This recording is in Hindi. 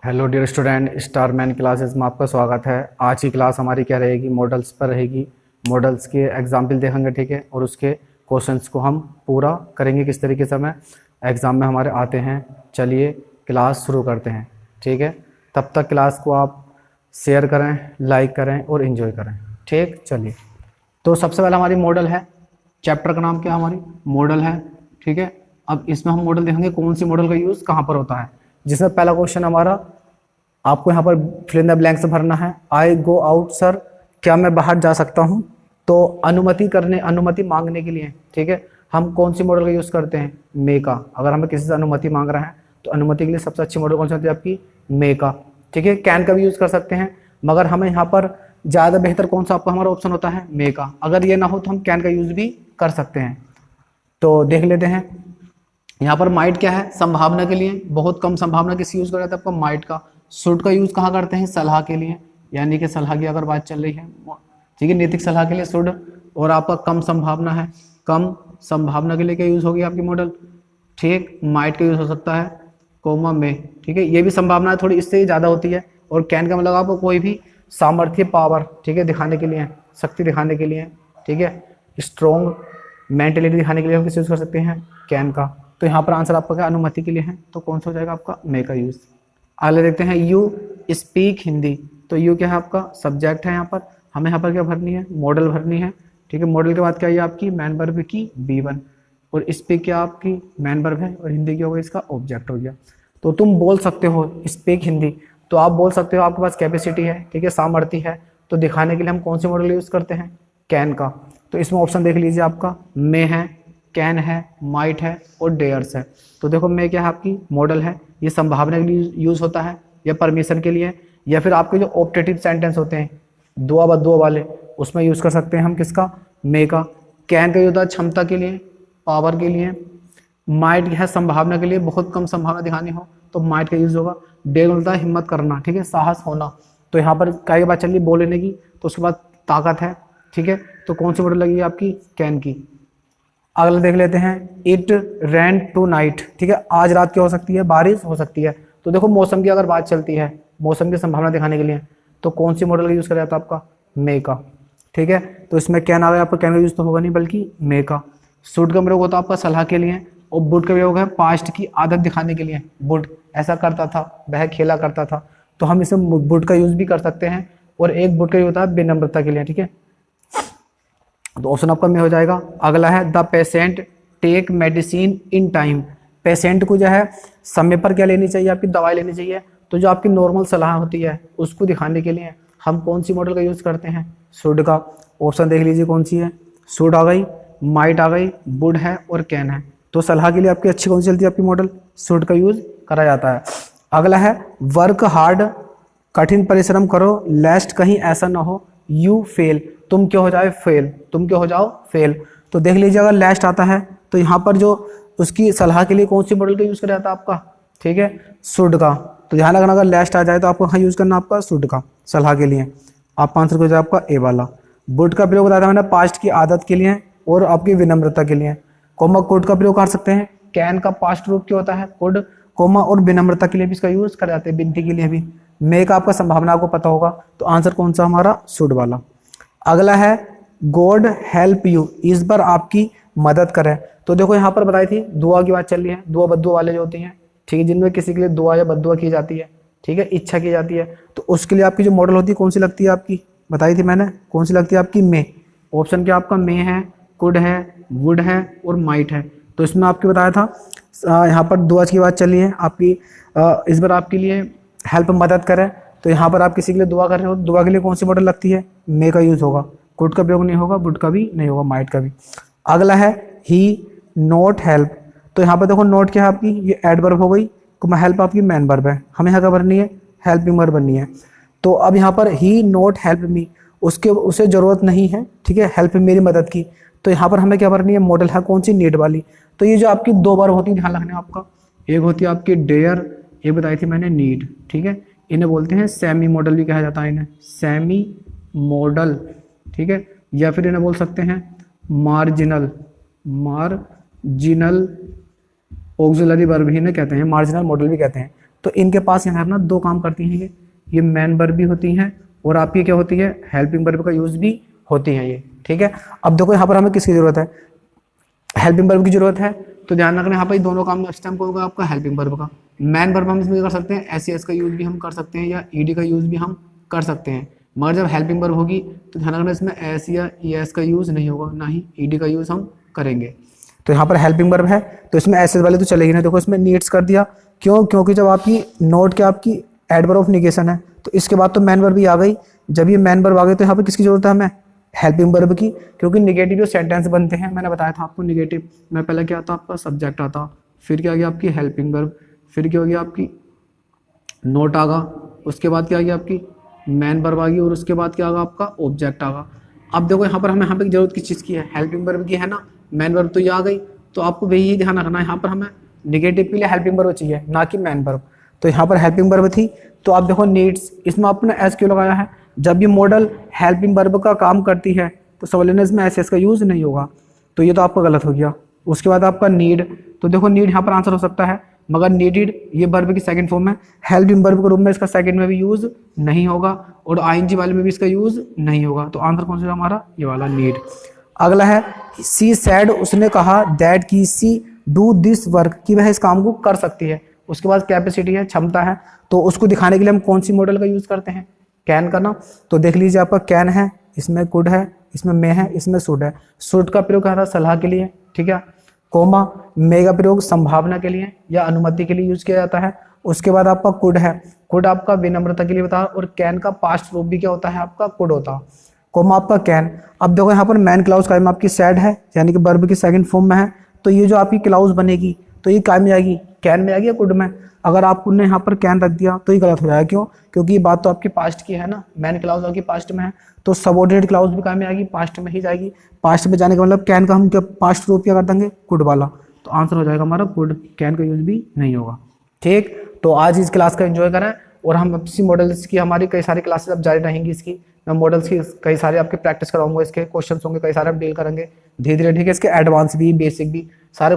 हेलो डियर स्टूडेंट, स्टारमैन क्लासेस में आपका स्वागत है। आज की क्लास हमारी क्या रहेगी? मॉडल्स पर रहेगी। मॉडल्स के एग्जाम्पल देखेंगे, ठीक है, और उसके क्वेश्चंस को हम पूरा करेंगे किस तरीके से हमें एग्ज़ाम में हमारे आते हैं। चलिए क्लास शुरू करते हैं, ठीक है। तब तक क्लास को आप शेयर करें, लाइक करें और इन्जॉय करें, ठीक। चलिए, तो सबसे पहले हमारी मॉडल है। चैप्टर का नाम क्या है? हमारी मॉडल है, ठीक है। अब इसमें हम मॉडल देखेंगे कौन सी मॉडल का यूज़ कहाँ पर होता है। जिसमें पहला क्वेश्चन हमारा, आपको यहाँ पर फिल इन द ब्लैंक्स भरना है। आई गो आउट सर, क्या मैं बाहर जा सकता हूँ? तो अनुमति मांगने के लिए, ठीक है, हम कौन सी मॉडल का यूज़ करते हैं? मे का। अगर हमें किसी से अनुमति मांग रहे हैं तो अनुमति के लिए सबसे अच्छी मॉडल कौन सी होती है? आपकी मे का, ठीक है। कैन का भी यूज़ कर सकते हैं, मगर हमें यहाँ पर ज़्यादा बेहतर कौन सा आपका हमारा ऑप्शन होता है? मे का। अगर ये ना हो तो हम कैन का यूज़ भी कर सकते हैं। तो देख लेते हैं यहाँ पर माइट क्या है? संभावना के लिए। बहुत कम संभावना किसी यूज़ कर जाता है आपका? माइट का। शुड का यूज़ कहाँ करते हैं? सलाह के लिए, यानी कि सलाह की अगर बात चल रही है, ठीक है, नैतिक सलाह के लिए शुड। और आपका कम संभावना है, कम संभावना के लिए क्या यूज़ होगी आपकी मॉडल? ठीक, माइट का यूज़ हो सकता है, कोमा में, ठीक है। ये भी संभावना थोड़ी इससे ज़्यादा होती है। और कैन का मतलब आपको कोई भी सामर्थ्य, पावर, ठीक है, दिखाने के लिए, शक्ति दिखाने के लिए, ठीक है, स्ट्रॉन्ग मेंटलिटी दिखाने के लिए हम किस यूज़ कर सकते हैं? कैन का। तो यहाँ पर आंसर आपका क्या? अनुमति के लिए है, तो कौन सा हो जाएगा आपका? मे का यूज़। आगे देखते हैं, यू स्पीक हिंदी। तो यू क्या है? आपका सब्जेक्ट है। यहाँ पर हमें यहाँ पर क्या भरनी है? मॉडल भरनी है, ठीक है। मॉडल के बाद क्या है आपकी? मैन वर्ब की B1, और स्पीक क्या आपकी? मैन वर्ब है, और हिंदी क्या होगा? इसका ऑब्जेक्ट हो गया। तो तुम बोल सकते हो स्पीक हिंदी, तो आप बोल सकते हो, आपके पास कैपेसिटी है, ठीक है, सामर्थ्य है। तो दिखाने के लिए हम कौन सी मॉडल यूज़ करते हैं? कैन का। तो इसमें ऑप्शन देख लीजिए, आपका मे है, कैन है, माइट है और डेयर्स है। तो देखो, मे क्या है? आपकी मॉडल है। ये संभावना के लिए यूज़ होता है, या परमिशन के लिए, या फिर आपके जो ऑप्टेटिव सेंटेंस होते हैं दुआ बदुआ वाले, उसमें यूज़ कर सकते हैं हम किसका? मे का। कैन का यूज़ होता है क्षमता के लिए, पावर के लिए। माइट है संभावना के लिए, बहुत कम संभावना दिखानी हो तो माइट का यूज़ होगा। डेयर होता है हिम्मत करना, ठीक है, साहस होना। तो यहाँ पर क्या की बात चल रही? बोलने की, तो उसके बाद ताकत है, ठीक है। तो कौन सी मॉडल लगेगी आपकी? कैन की। अगला देख लेते हैं, इट रेन टू नाइट, ठीक है, आज रात क्या हो सकती है? बारिश हो सकती है। तो देखो, मौसम की अगर बात चलती है, मौसम की संभावना दिखाने के लिए, तो कौन सी मॉडल का यूज़ करा जाता है? आपका मे का, ठीक है। तो इसमें कैन आ गया आपका, कैन का यूज़ तो होगा नहीं बल्कि मे का। शुड का प्रयोग होता है आपका सलाह के लिए, और वुड का प्रयोग है पास्ट की आदत दिखाने के लिए। वुड ऐसा करता था, वह खेला करता था, तो हम इसमें वुड का यूज़ भी कर सकते हैं। और एक वुड का यूज़ होता है विनम्रता के लिए, ठीक है। तो ऑप्शन आपका में हो जाएगा। अगला है, the patient take medicine in time. Patient को जो है समय पर क्या लेनी चाहिए? आपकी दवाई लेनी चाहिए। तो जो आपकी नॉर्मल सलाह होती है उसको दिखाने के लिए हम कौन सी मॉडल का यूज़ करते हैं? शुड का। ऑप्शन देख लीजिए कौन सी है। शुड आ गई, माइट आ गई, वुड है और कैन है। तो सलाह के लिए आपकी अच्छी कौन सी चलती है? आपकी मॉडल शुड का यूज़ करा जाता है। अगला है, वर्क हार्ड, कठिन परिश्रम करो, लेस्ट कहीं ऐसा ना हो यू फेल, तुम क्या हो जाए? फेल, तुम क्या हो जाओ? फेल। तो देख लीजिए, अगर लास्ट आता है तो यहाँ पर जो उसकी सलाह के लिए कौन सी मॉडल का यूज़ करा जाता है आपका? ठीक है, शुड का। तो ध्यान रखना, अगर लास्ट आ जाए तो आपको हाँ यूज़ करना आपका शुड का सलाह के लिए। आपका आंसर हो जाए आपका ए वाला। वुड का प्रयोग बताया था मैंने पास्ट की आदत के लिए और आपकी विनम्रता के लिए। कोमा कुड का प्रयोग कर सकते हैं। कैन का पास्ट रूप क्या होता है? कुड। कोमा और विनम्रता के लिए भी इसका यूज़ कर जाते हैं, विनती के लिए भी। मे का आपका संभावना आपको पता होगा, तो आंसर कौन सा हमारा? शुड वाला। अगला है, गॉड हेल्प यू, इस बार आपकी मदद करें। तो देखो यहाँ पर बताई थी दुआ की बात चल रही है, दुआ बद्दुआ वाले जो होती हैं, ठीक है, जिनमें किसी के लिए दुआ या बद्दुआ की जाती है, ठीक है, इच्छा की जाती है। तो उसके लिए आपकी जो मॉडल होती है कौन सी लगती है? आपकी बताई थी मैंने, कौन सी लगती है आपकी? मे। ऑप्शन क्या आपका? मे है, कुड है, वुड है और माइट है। तो इसमें आपके बताया था यहाँ पर दुआ की बात चली है आपकी, इस बार आपके लिए हेल्प मदद करें। तो यहाँ पर आप किसी के लिए दुआ कर रहे हो, दुआ के लिए कौन सी मॉडल लगती है? मे का यूज़ होगा। कुड का प्रयोग नहीं होगा, वुड का भी नहीं होगा, माइट का भी। अगला है, ही नॉट हेल्प। तो यहाँ पर देखो, नोट क्या है आपकी? ये एडवर्ब हो गई, हेल्प आपकी मैन वर्ब है, हमें यहाँ क्या भरनी है? हेल्पिंग वर्ब बननी है। तो अब यहाँ पर ही नॉट हेल्प मी, उसे ज़रूरत नहीं है, ठीक है, हेल्प मेरी मदद की। तो यहाँ पर हमें क्या भरनी है? मॉडल है कौन सी? नीड वाली। तो ये जो आपकी दो बार होती है, ध्यान रखना आपका, एक होती है आपकी डेयर, एक बताई थी मैंने नीड, ठीक है। इन्हें बोलते हैं सेमी मॉडल भी कहा जाता है, इन्हें सेमी मॉडल, ठीक है, या फिर इन्हें बोल सकते हैं मार्जिनल, मार्जिनल ऑक्सिलरी वर्ब भी इन्हें कहते हैं, मार्जिनल मॉडल भी कहते हैं। तो इनके पास यहाँ ना दो काम करती हैं ये मेन वर्ब भी होती हैं और आपकी क्या होती है, हेल्पिंग वर्ब का यूज भी होती है ये, ठीक है। अब देखो यहाँ पर हमें किसकी जरूरत है, हेल्पिंग वर्ब की जरूरत है, तो ध्यान रखना यहाँ पर दोनों काम नेक्स्ट टाइम को होगा आपका हेल्पिंग वर्ब का। मेन वर्ब हम इसमें कर सकते हैं, एस का यूज भी हम कर सकते हैं या ईडी का यूज भी हम कर सकते हैं, मगर जब हेल्पिंग वर्ब होगी तो ध्यान रखना इसमें एस या एस का यूज नहीं होगा, ना ही ईडी का यूज हम करेंगे। तो यहाँ पर हेल्पिंग वर्ब है तो इसमें एस वाले तो चलेगी ना, देखो इसमें नीड्स कर दिया, क्यों, क्योंकि जब आपकी नोट के आपकी एडवर्ब ऑफ निगेशन है तो इसके बाद तो मेन वर्ब भी आ गई, जब ये मेन वर्ब आ गई तो यहाँ पर किसकी जरूरत है हमें, हेल्पिंग वर्ब की, क्योंकि निगेटिव जो सेंटेंस बनते हैं मैंने बताया था आपको, निगेटिव में पहले क्या आता आपका सब्जेक्ट आता, फिर क्या आ गया आपकी हेल्पिंग वर्ब, फिर क्या हो गया आपकी नोट आगा, उसके बाद क्या आ गया आपकी मेन वर्ब आ गई और उसके बाद क्या आगा आपका ऑब्जेक्ट आगा। अब देखो यहाँ पर हमें यहाँ पे जरूरत किस चीज़ की है, हेल्पिंग वर्ब की है ना, मेन वर्ब तो ये आ गई, तो आपको वही यही ध्यान रखना है यहाँ पर हमें निगेटिव के लिए हेल्पिंग वर्ब चाहिए ना कि मेन वर्ब। तो यहाँ पर हेल्पिंग वर्ब थी, तो आप देखो नीड्स, इसमें आपने एस क्यों लगाया है, जब ये मॉडल हेल्पिंग वर्ब का काम करती है तो सबऑर्डिनेट में एस का यूज नहीं होगा, तो ये तो आपका गलत हो गया। उसके बाद आपका नीड, तो देखो नीड यहाँ पर आंसर हो सकता है, मगर नीडेड ये वर्ब की सेकंड फॉर्म है, हेल्पिंग वर्ब के रूप में इसका सेकंड में भी यूज नहीं होगा और आईएनजी वाले में भी इसका यूज नहीं होगा, तो आंसर कौन सा हमारा ये वाला नीड। अगला है सी सैड, उसने कहा दैट की सी डू दिस वर्क, कि वह इस काम को कर सकती है, उसके बाद कैपेसिटी है, क्षमता है, तो उसको दिखाने के लिए हम कौन सी मॉडल का यूज करते हैं, कैन का ना। तो देख लीजिए आपका कैन है, इसमें कुड है, इसमें मे है, इसमें शुड है, शुड का प्रयोग करा था सलाह के लिए, ठीक है, कोमा मे का प्रयोग संभावना के लिए या अनुमति के लिए यूज किया जाता है। उसके बाद आपका कुड है, कुड आपका विनम्रता के लिए बता, और कैन का पास्ट रूप भी क्या होता है आपका कुड होता, कोमा आपका कैन। अब देखो यहाँ पर मैन क्लाउज का आपकी सैड है यानी कि वर्ब की सेकंड फॉर्म में है, तो ये जो आपकी क्लाउज बनेगी तो ये क्या में आएगी, कैन में आएगी या कुड में। अगर आपने यहाँ पर कैन रख दिया तो ये गलत हो जाएगा, क्यों, क्योंकि ये बात तो आपकी पास्ट की है ना, मैन क्लाउज आपकी पास्ट में है, तो सबऑर्डिनेट क्लाउज भी काम में आएगी, पास्ट में ही जाएगी, पास्ट में जाने का मतलब कैन का हम क्या पास्ट रूप क्या कर देंगे, कुड वाला, तो आंसर हो जाएगा हमारा कुड, कैन का यूज भी नहीं होगा। ठीक, तो आज इस क्लास का एंजॉय करें और हम इसी मॉडल्स की हमारी कई सारी क्लासेस अब जारी रहेंगी, इसकी मैं मॉडल्स की कई सारे आपके प्रैक्टिस कराऊंगा, इसके क्वेश्चन होंगे कई सारे हम डील करेंगे धीरे धीरे, ठीक है, इसके एडवांस भी बेसिक भी सारे